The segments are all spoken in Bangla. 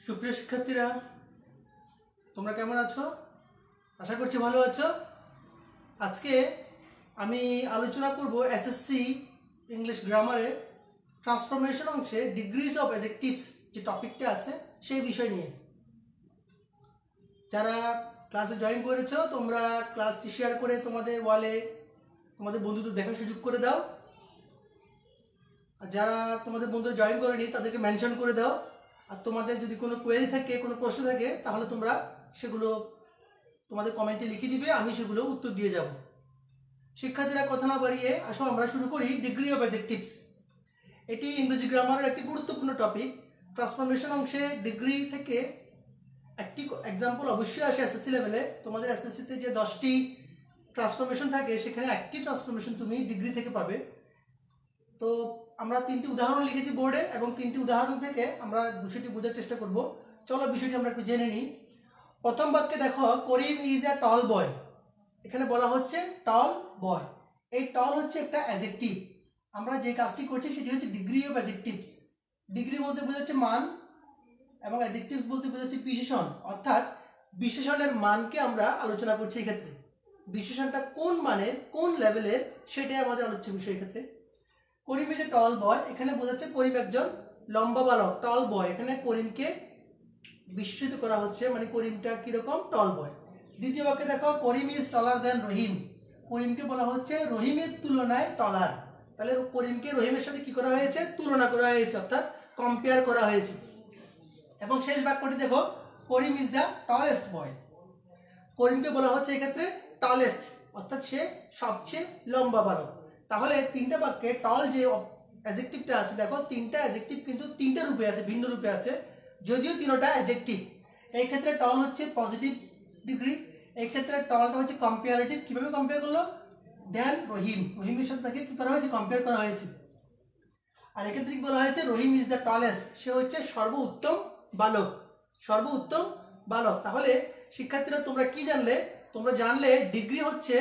সুপ্রিয় শিক্ষার্থীরা, তোমরা কেমন আছো? আশা করছি ভালো আছো। আজকে আমি আলোচনা করব এসএসসি ইংলিশ গ্রামারে ট্রান্সফরমেশন অংশে ডিগ্রিজ অফ অ্যাডজেক্টিভস যে টপিকটা আছে সেই বিষয় নিয়ে। যারা ক্লাসে জয়েন করেছো তোমরা ক্লাসটি শেয়ার করে তোমাদের ওয়ালে তোমাদের বন্ধুদের দেখার সুযোগ করে দাও। আর যারা তোমাদের বন্ধুরা জয়েন করেনি তাদেরকে মেনশন করে দাও। আর তোমাদের যদি কোনো কোয়েরি থাকে, কোনো প্রশ্ন থাকে, তাহলে তোমরা সেগুলো তোমাদের কমেন্টে লিখে দিবে, আমি সেগুলো উত্তর দিয়ে যাব। শিক্ষার্থীরা, কথা না বাড়িয়ে আসো আমরা শুরু করি ডিগ্রি অফ অ্যাডজেক্টিভস। এটি ইংরেজি গ্রামারের একটি গুরুত্বপূর্ণ টপিক। ট্রান্সফরমেশন অংশে ডিগ্রি থেকে একটি এক্সাম্পল অবশ্যই আসে এসএসসি লেভেলে। তোমাদের এসএসসিতে যে 10টি ট্রান্সফরমেশন থাকে সেখানে একটি ট্রান্সফরমেশন তুমি ডিগ্রি থেকে পাবে। তো আমরা 3টি উদাহরণ লিখেছি বোর্ডে এবং 3টি উদাহরণ থেকে আমরা বিষয়টি বোঝার চেষ্টা করব। চলো বিষয়টি আমরা একটু জেনে নিই। প্রথম বাক্যে দেখো, করিম ইজ এ টল বয়। এখানে বলা হচ্ছে টল বয়। এই টল হচ্ছে একটা অ্যাডজেক্টিভ। আমরা যে কাজটি করছি সেটি হচ্ছে ডিগ্রি অফ অ্যাডজেক্টিভস। ডিগ্রি বলতে বোঝাচ্ছে মান এবং অ্যাডজেক্টিভস বলতে বোঝাচ্ছে বিশেষণ, অর্থাৎ বিশেষণের মানকে আমরা আলোচনা করছি। এক্ষেত্রে বিশেষণটা কোন মানের, কোন লেভেলের, সেটাই আমাদের আলোচ্য বিষয়। এক্ষেত্রে করিম ইজ এ টল বয়, এখানে বোঝাচ্ছে করিম একজন লম্বা বালক। টল বয়, এখানে করিমকে বিস্মিত করা হচ্ছে, মানে করিমটা কিরকম, টল বয়। দ্বিতীয় বাক্যে দেখো, করিম ইজ টলার দেন রহিম। করিমকে বলা হচ্ছে রহিমের তুলনায় টলার। তাহলে করিমকে রহিমের সাথে কি করা হয়েছে, তুলনা করা হয়েছে, অর্থাৎ কম্পেয়ার করা হয়েছে। এবং শেষ বাক্যটি দেখো, করিম ইজ দ্য টলেস্ট বয়। করিমকে বলা হচ্ছে এক্ষেত্রে টলেস্ট, অর্থাৎ সে সবচেয়ে লম্বা বালক। তাহলে 3টা বাক্যে টল যে অ্যাডজেক্টিভটা আছে, দেখো 3টা অ্যাডজেক্টিভ কিন্তু 3টা রূপে আছে, ভিন্ন রূপে আছে, যদিও 3টা অ্যাডজেক্টিভ। এই ক্ষেত্রে টল হচ্ছে পজিটিভ ডিগ্রি, এই ক্ষেত্রে টলটা হচ্ছে কম্পারেটিভ। কিভাবে কম্পেয়ার করলো, দেন রহিম, রহিমের সাথে তাকে কি করা হয়েছে, কম্পেয়ার করা হয়েছে। আর এক্ষেত্রে কি বলা হয়েছে, রহিম ইজ দ্য টলেস্ট, সে হচ্ছে সর্বোত্তম বালক, সর্বোত্তম বালক। তাহলে শিক্ষার্থীরা, তোমরা কি জানলে, তোমরা জানলে ডিগ্রি হচ্ছে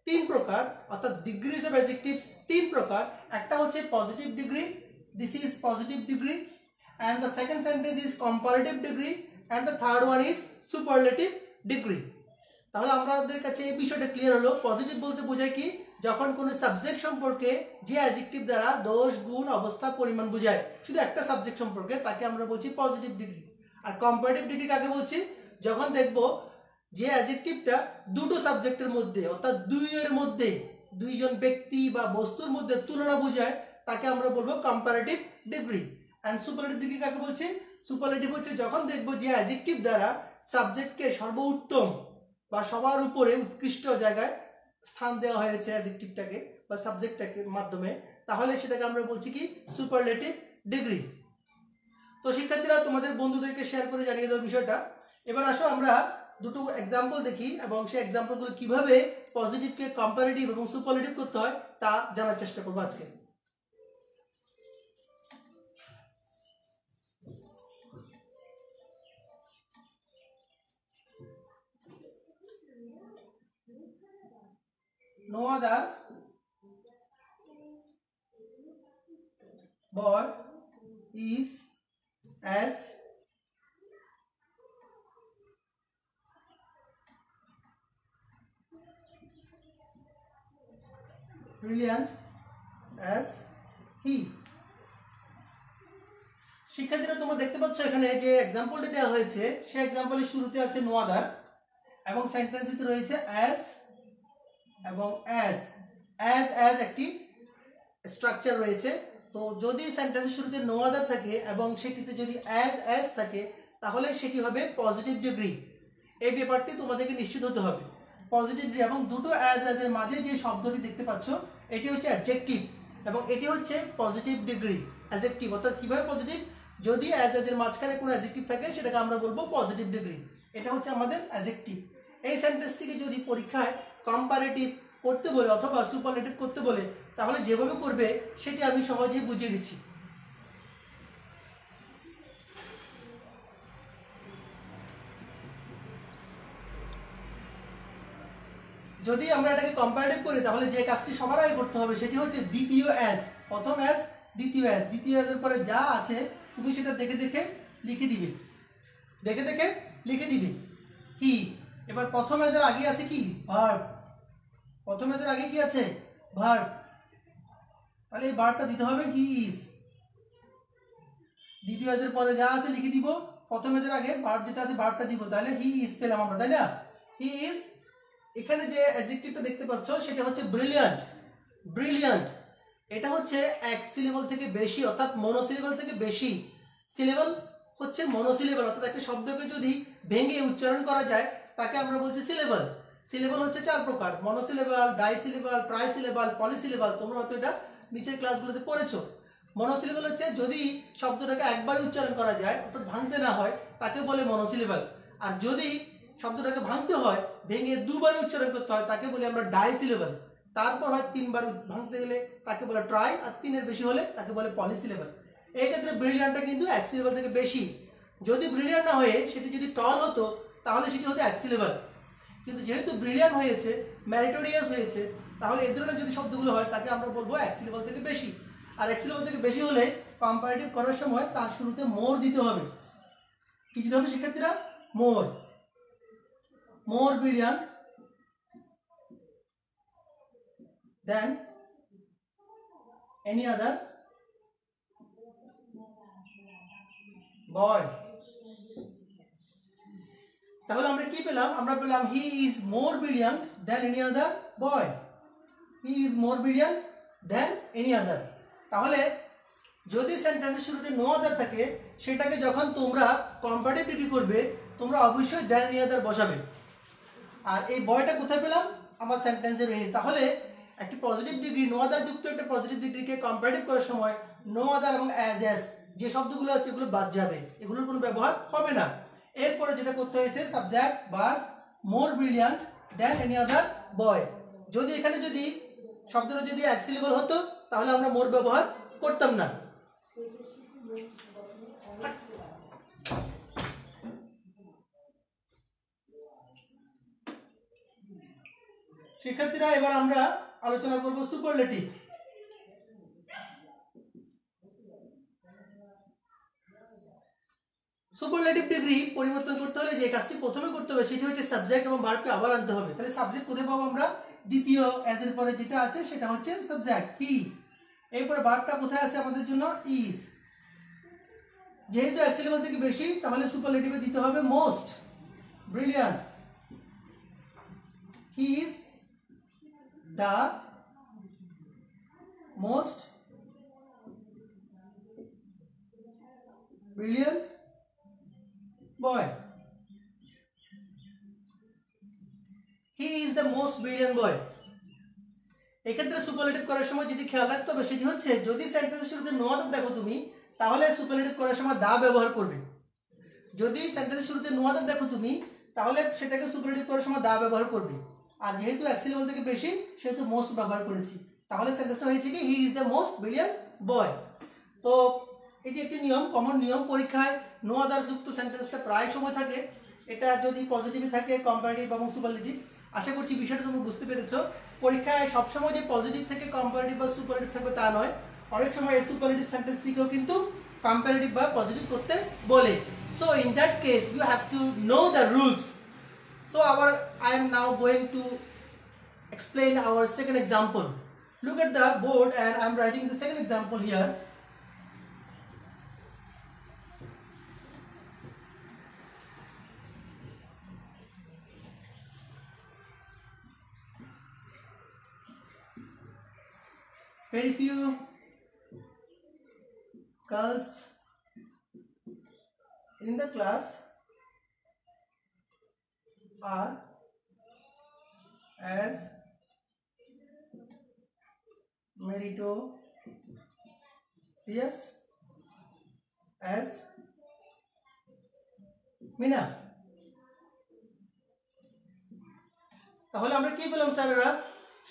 3 প্রকার, অর্থাৎ ডিগ্রিজ অফ অ্যাডজেক্টিভস 3 প্রকার। একটা হচ্ছে positive degree, this is positive degree, and the second sentence is comparative degree, and the third one is superlative degree. তাহলে আমাদের কাছে এই বিষয়টা ক্লিয়ার হলো। পজিটিভ বলতে বোঝায় কি, যখন কোনো সাবজেক্ট সম্পর্কে যে অ্যাডজেক্টিভ দ্বারা দোষ, গুণ, অবস্থা, পরিমাণ বোঝায়, শুধু একটা সাবজেক্ট সম্পর্কে, তাকে আমরা বলছি পজিটিভ ডিগ্রি। আর কম্পারেটিভ ডিগ্রি কাকে বলছি, যখন দেখবো যে অ্যাডজেক্টিভটা দুটো সাবজেক্টের মধ্যে, অর্থাৎ দুইয়ের মধ্যে, দুইজন ব্যক্তি বা বস্তুর মধ্যে তুলনা বোঝায়, তাকে আমরা বলবো comparative degree. And superlative degree কাকে বলছি, সুপারলেটিভ হচ্ছে যখন দেখবো যে অ্যাডজেক্টিভ দ্বারা সাবজেক্টকে সর্বোত্তম বা সবার উপরে উৎকৃষ্ট জায়গায় স্থান দেওয়া হয়েছে অ্যাডজেক্টিভটাকে বা সাবজেক্টটাকে মাধ্যমে, তাহলে সেটাকে আমরা বলছি কি, সুপারলেটিভ ডিগ্রি। তো শিক্ষার্থীরা, তোমাদের বন্ধুদেরকে শেয়ার করে জানিয়ে দেওয়ার বিষয়টা। এবার আসো আমরা দুটো এক্সাম্পল দেখি এবং সেই এক্সাম্পলগুলো কিভাবে পজিটিভকে কম্পারেটিভ এবং সুপারলেটিভ করতে হয় তা জানার চেষ্টা করবো আজকে। No other boy is as brilliant as he. শিক্ষার্থীরা, তোমরা দেখতে পাচ্ছ এখানে যে এক্সাম্পলটি দেওয়া হয়েছে, সেই এক্সাম্পলের শুরুতে আছে নো আদার এবং সেন্টেন্সটিতে রয়েছে অ্যাজ এবং অ্যাজ। অ্যাজ একটি স্ট্রাকচার রয়েছে। তো যদি সেন্টেন্সের শুরুতে নো আদার থাকে এবং সেটিতে যদি অ্যাজ থাকে, তাহলে সেটি হবে পজিটিভ ডিগ্রি। এই ব্যাপারটি তোমাদেরকে নিশ্চিত হতে হবে। পজিটিভ ডিগ্রি এবং দুটো অ্যাজ এর মাঝে যে শব্দটি দেখতে পাচ্ছ, এটি হচ্ছে অ্যাডজেক্টিভ এবং এটি হচ্ছে পজিটিভ ডিগ্রি অ্যাডজেক্টিভ। অর্থাৎ কিভাবে পজিটিভ, যদি অ্যাজ এর মাঝখানে কোনো অ্যাডজেক্টিভ থাকে সেটাকে আমরা বলবো পজিটিভ ডিগ্রি। এটা হচ্ছে আমাদের অ্যাডজেক্টিভ। এই সেন্টেন্সটিকে যদি পরীক্ষায় কম্পারেটিভ করতে বলে অথবা সুপারলেটিভ করতে বলে, তাহলে যেভাবে করবে সেটি আমি সহজেই বুঝিয়ে দিচ্ছি। যদি আমরা এটাকে কম্পারেটিভ করি, তাহলে যে কাজটি সবার আগে করতে হবে সেটি হচ্ছে দ্বিতীয় অ্যাজ, প্রথম অ্যাজ, দ্বিতীয় অ্যাজ। দ্বিতীয় অ্যাজের পরে যা আছে তুমি সেটা দেখে দেখে লিখে দিবে। দেখে দেখে লিখে দিবি কি। এবার প্রথম অ্যাজের আগে আছে কি ভার্ব, প্রথম অ্যাজের আগে কি আছে ভার্ব, তাহলে এই ভার্বটা দিতে হবে হি ইজ। দ্বিতীয় অ্যাজের পরে যা আছে লিখে দিব, প্রথম অ্যাজের আগে ভার্ব যেটা আছে ভার্বটা দিব, তাহলে হি ইজ পেলাম আমরা, তাই না? হি ইজ, এখানে যে অ্যাডজেক্টিভটা দেখতে পাচ্ছ সেটা হচ্ছে ব্রিলিয়ান্ট। ব্রিলিয়ান্ট এটা হচ্ছে এক সিলেবল থেকে বেশি, অর্থাৎ মনোসিলেবল থেকে বেশি। সিলেবল হচ্ছে মনোসিলেবল, অর্থাৎ একটা শব্দকে যদি ভেঙে উচ্চারণ করা যায় তাকে আমরা বলছি সিলেবল। সিলেবল হচ্ছে 4 প্রকার, মনোসিলেবল, ডাইসিলেবল, ট্রাইসিলেবল, পলিসিলেবল। তোমরা হয়তো এটা নিচের ক্লাসগুলোতে পড়েছো। মনোসিলেবল হচ্ছে যদি শব্দটাকে একবার উচ্চারণ করা যায়, অর্থাৎ ভাঙতে না হয়, তাকে বলে মনোসিলেবল। আর যদি শব্দটাকে ভাঙতে হয়, ভেঙে দুবার উচ্চারণ করতে হয়, তাকে বলি আমরা ডাইসিলেবল। তারপর হয় 3 বার ভাঙতে গেলে তাকে বলে ট্রাই, আর 3-এর বেশি হলে তাকে বলে পলিসিলেবল। এই ক্ষেত্রে ব্রিলিয়ান্টটা কিন্তু এক সিলেবল থেকে বেশি। যদি ব্রিলিয়ান্ট না হয়ে সেটি যদি টল হতো তাহলে সেটি হতো এক সিলেবল। কিন্তু যেহেতু ব্রিলিয়ান্ট হয়েছে, ম্যারিটোরিয়াস হয়েছে, তাহলে এই ধরনের যদি শব্দগুলো হয় তাকে আমরা বলবো এক সিলেবল থেকে বেশি। আর এক সিলেবল থেকে বেশি হলে কম্পারেটিভ করার সময় তার শুরুতে মোর দিতে হবে। কি দিতে হবে শিক্ষার্থীরা? মোর। মোর ব্রিলিয়ান্ট দেন এনি আদার বয়। তাহলে আমরা কি পেলাম? আমরা পেলাম he is more brilliant then any other boy. He is more brilliant then any আদার। তাহলে যদি সেন্টেন্সের শুরুতে নো আদার থাকে, সেটাকে যখন তোমরা কম্পারেটিভ ডিগ্রি করবে তোমরা অবশ্যই দেন এনি আদার বসাবে। আর এই বয়টা কোথায় পেলাম? আমার সেন্টেন্সে রয়েছে। তাহলে একটি পজিটিভ ডিগ্রি, নো আদার যুক্ত একটা পজিটিভ ডিগ্রিকে কম্পারেটিভ করার সময় নো আদার এবং অ্যাজ এস যে শব্দগুলো আছে এগুলো বাদ যাবে, এগুলোর কোনো ব্যবহার হবে না। এরপরে যেটা করতে হয়েছে সাবজেক্ট ভার্ব মোর ব্রিলিয়ান্ট দেন এনি আদার বয়। যদি এখানে যদি শব্দটা যদি এক সিলেবল হতো তাহলে আমরা মোর ব্যবহার করতাম না। শিক্ষার্থীরা এবার আমরা আলোচনা করব সুপারলেটিভ। সুপারলেটিভ ডিগ্রি পরিবর্তন করতে হলে যে কাজটি প্রথমে করতে হবে সেটি হচ্ছে সাবজেক্ট এবং ভার্বকে আবার আনতে হবে। তাহলে সাবজেক্ট কোথায় পাবো আমরা? দ্বিতীয় এর পরে যেটা আছে সেটা হচ্ছে সাবজেক্ট হি। এরপরে ভার্বটা কোথায় আছে আমাদের জন্য? ইজ। যেহেতু এক সিলেবল থেকে বেশি তাহলে সুপারলেটিভে দিতে হবে most brilliant. He is the most brilliant boy. He is the most brilliant boy. এক্ষেত্রে সুপারলেটিভ করার সময় যদি খেয়াল রাখতে হবে সেটি হচ্ছে যদি সেন্টেন্সের শুরুতে নো আদার দেখো তুমি, তাহলে সুপারলেটিভ করার সময় দা ব্যবহার করবে। যদি সেন্টেন্সের শুরুতে নো আদার দেখো তুমি, তাহলে সেটাকে সুপারলেটিভ করার সময় দা ব্যবহার করবে। আর যেহেতু এক সিলেবল থেকে বেশি সেহেতু মোস্ট ব্যবহার করেছি, তাহলে সেন্টেন্সটা হয়েছে কি he is the most brilliant বয়। তো এটি একটি নিয়ম, কমন নিয়ম। পরীক্ষায় নো আদার যুক্ত সেন্টেন্সটা প্রায় সময় থাকে। এটা যদি পজিটিভ থাকে কম্পারেটিভ এবং সুপারলেটিভ। আশা করছি বিষয়টা তোমরা বুঝতে পেরেছো। পরীক্ষায় সবসময় যে পজিটিভ থেকে কম্পারেটিভ বা সুপারলেটিভ থাকবে তা নয়, অনেক সময় এই সুপারলেটিভ সেন্টেন্সটিকেও কিন্তু কম্পারেটিভ বা পজিটিভ করতে বলে। So in that case you have to know the rules. So I am now going to explain our second example. Look at the board and I am writing the second example here. Very few girls in the class are as meritorious as Mina. তাহলে আমরা কি বললাম স্যারেরা?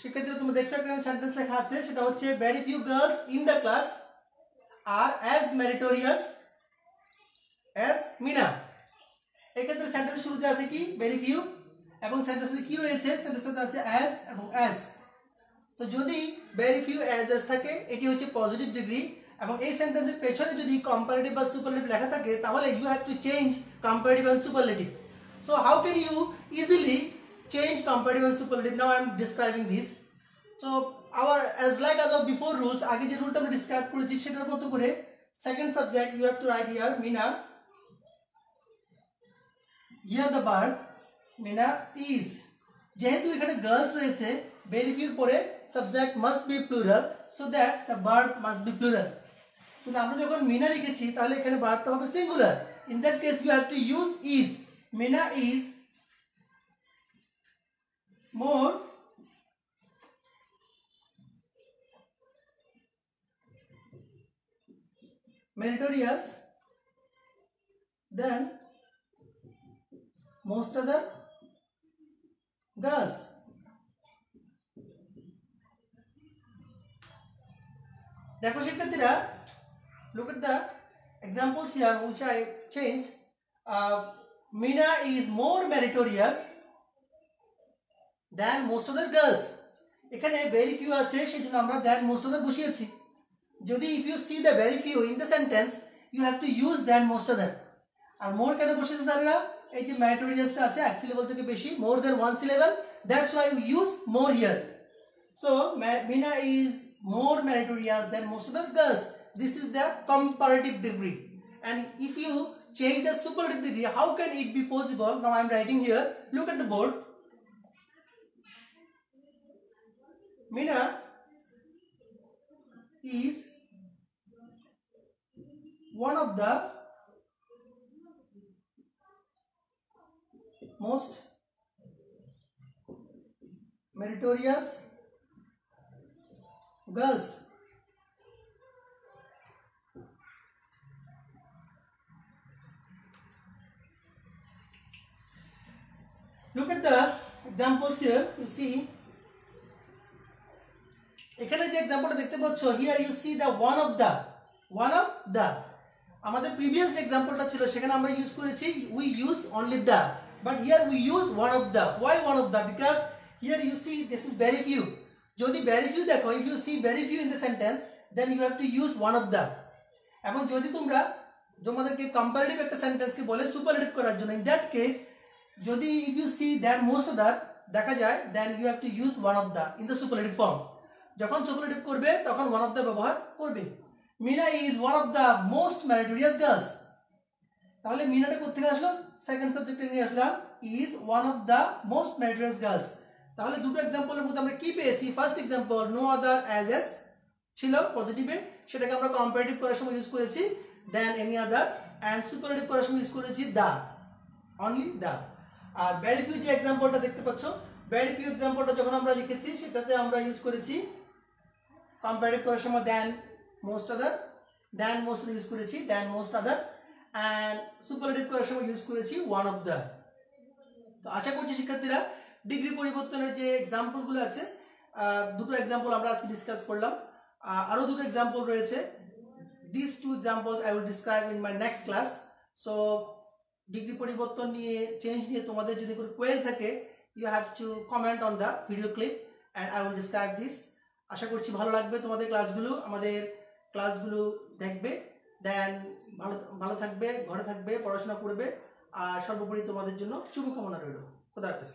শিক্ষার্থীরা তোমরা দেখছো এখানে সেন্টেন্স লেখা আছে, সেটা হচ্ছে very few girls in the class are as meritorious as Mina. এই ক্ষেত্রে সেন্টেন্সের শুরুতে আছে কি very few, এবং সেন্টেন্সে কি রয়েছে? সেন্টেন্সে আছে as এবং as। তো যদি very few as থাকে এটি হচ্ছে পজিটিভ ডিগ্রি, এবং এই সেন্টেন্সের পেছনে যদি কম্পারেটিভ বা সুপারলেটিভ লেখা থাকে তাহলে you have to change comparative and superlative. So how can you easily change comparative and superlative? Now I am describing this. So our as of before rules, আগে যে রুলটা আমরা ডিসক্রাইব করেছি সেটার মতো করে second subject you have to write here Meena, here the বার্ড মিনা ইজ। যেহেতু এখানে গার্লস রয়েছে, very few পরে subject must be plural, so that the বার্ড মাস্ট বি প্লুরাল। কিন্তু আমরা যখন মিনা লিখেছি তাহলে এখানে বার্ডটা হবে singular. In that case you have to use is. Meena is more meritorious than most other girls. দেখো শিক্ষার্থীরা, look at the examples here which I changed. Mina is more meritorious than most other girls. এখানে very few আছে সেজন্য আমরা than most other বসিয়েছি। যদি if you see the very few in the sentence you have to use than most other। R more কেন বসেছে স্যাররা? এই যে meritoriousটা আছে এক syllable থেকে বেশি, more than one syllable, that's why we use more here. So Mina is more meritorious than most other girls. This is the comparative degree. And if you change the superlative degree, how can it be possible? Now I am writing here. Look at the board. Mina is one of the most meritorious girls. Look at the examples here. You see, এখানে যে এক্সাম্পলটা দেখতে পাচ্ছ, here you see the one of the আমাদের প্রিভিয়াস যে এক্সাম্পলটা ছিল সেখানে আমরা ইউজ করেছি we use only the, but here we use one of the. Why one of the? Because here you see this is very few. যদি very few দেখো, if you see very few in the sentence then you have to use one of the. এবং যদি তোমরা তোমাদেরকে কম্পারেটিভ একটা সেন্টেন্সকে বলে সুপারলেটিভ করার জন্য, in that case যদি if you see than most other দেখা যায় then you have to use one of the in the superlative form. যখন সুপারলেটিভ করবে তখন one of the ব্যবহার করবে। Mina is one of the most meritorious girls. তাহলে মিনাটা কোথা থেকে আসলো? সেকেন্ড সাবজেক্টে নিয়ে আসলাম, is one of the most meritorious girls. তাহলে দুটো এক্সাম্পলের মধ্যে আমরা কি পেয়েছি? First example no other as ছিল পজিটিভে, সেটাকে আমরা কম্পারেটিভ করার সময় ইউজ করেছি then any other, and superlative করার সময় ইউজ করেছি দা, অনলি দা। আর ভেরি ফিউ যে এক্সাম্পলটা দেখতে পাচ্ছ, ভেরি ফিউ এক্সাম্পলটা যখন আমরা লিখেছি সেটাতে আমরা ইউজ করেছি কম্পারেটিভ করার সময় দেন মোস্ট আদার, দেন মোস্ট ইউজ করেছি দেন মোস্ট আদার, অ্যান্ড সুপারলেটিভ করার সময় ইউজ করেছি ওয়ান অফ দ্য। তো আশা করছি শিক্ষার্থীরা ডিগ্রি পরিবর্তনের যে এক্সাম্পলগুলো আছে, দুটো এক্সাম্পল আমরা আজকে ডিসকাস করলাম, আরও দুটো এক্সাম্পল রয়েছে। These two examples I will describe in my next class. So degree পরিবর্তন নিয়ে, চেঞ্জ নিয়ে তোমাদের যদি কোনো কোয়েরি থাকে you have to comment on the video clip and I will describe this. আশা করছি ভালো লাগবে তোমাদের ক্লাসগুলো, আমাদের ক্লাসগুলো দেখবে, দেন ভালো থাকবে, ঘরে থাকবে, পড়াশোনা করবে, আর সর্বোপরি তোমাদের জন্য শুভকামনা রইল। খোদা হাফেজ।